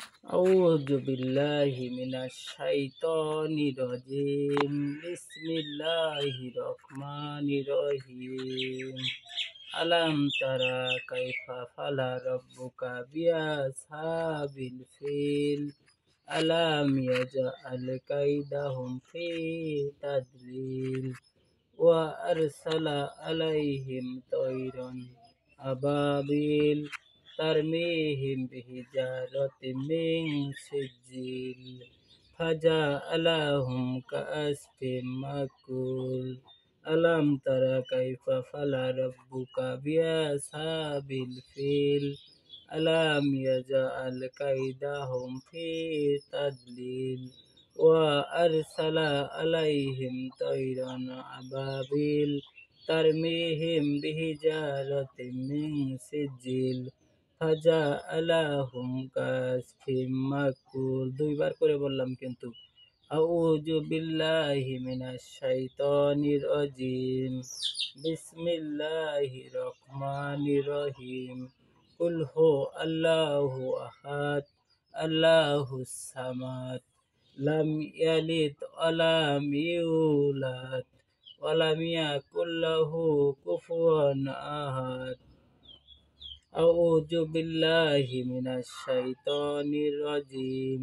أعوذ بالله من الشيطان الرجيم بسم الله الرحمن الرحيم ألم ترى كيف فعل ربك بأصحاب الفيل ألم يجعل كيدهم في تضليل وأرسل عليهم طيرا أبابيل ترميهم بحجارة من سجيل فجعلهم كعصف مأكول ألم تر كيف فعل ربك بأصحاب الفيل ألم يجعل كيدهم في تضليل وأرسل عليهم طيرا أبابيل ترميهم بحجارة من سجيل فجعلهم كعصف مأكول দুইবার করে বললাম কিন্তু আউযু বিল্লাহি মিনাশ শাইতানির রাজিম বিসমিল্লাহির রহমানির রহিম কুল হু আল্লাহু আহাদ আল্লাহুস সামাদ লাম ইয়ালিদ ওয়ালাম ইউলাদ ওয়ালাম ইয়াকুল লাহু কুফুয়ান আহাদ আউযু বিল্লাহি মিনাশ শাইতানির রাজিম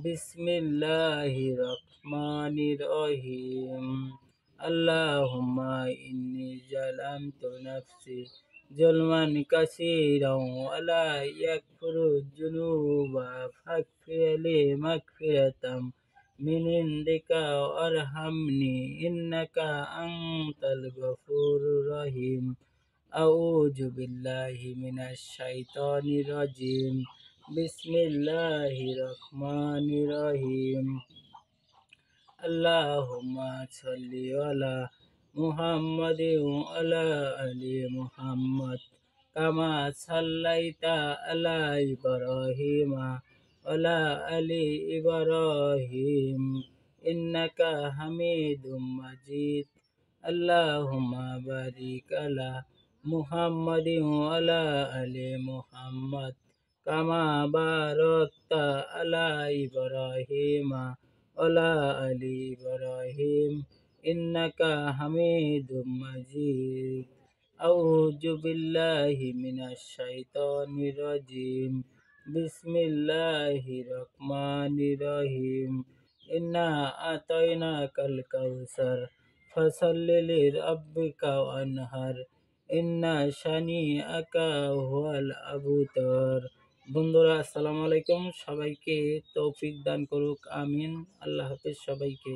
বিসমিল্লাহির রহমানির রহিম আল্লাহুম্মা ইন্নী জালামতু নাফসি জুলমান কাসীরাও ওয়া লা ইয়াগফিরুয যুনুবা ফাগফিরলি মাগফিরাতাম মিন ইনদিকা ওয়ারহামনি ইন্নাকা আনতাল গফুরুর রহিম আউযু বিল্লাহি মিনাশ শাইতানির রাজিম বিসমিল্লাহির রহমানির রহিম আল্লাহুম্মা সাল্লি আলা মুহাম্মাদিন ওয়া আলা আলি মুহাম্মাদ কামা সাল্লাইতা আলা ইব্রাহিমা ওয়া আলা আলি ইব্রাহিম ইন্নাকা হামিদুম মাজিদ আল্লাহুম্মা বারিক আলা মুহাম্মাদিন ওয়া আলা আলি মুহাম্মাদ কামা বারাকতা আলা ইব্রাহিমা ওয়া আলা আলি ইব্রাহিম ইন্নাকা হামিদুম মাজিদ আউযু বিল্লাহি মিনাশ শাইতানির রাজিম বিসমিল্লাহির রহমানির রহিম ইন্না আতাইনাকাল কাউসার ফাসাল্লি লিরাব্বিকা ওয়ানহার ইন্না শানিআকা হুয়াল আবতার। বন্ধুরা আসসালামু আলাইকুম, সবাইকে তৌফিক দান করুক, আমিন। আল্লাহ হাফেজ সবাইকে।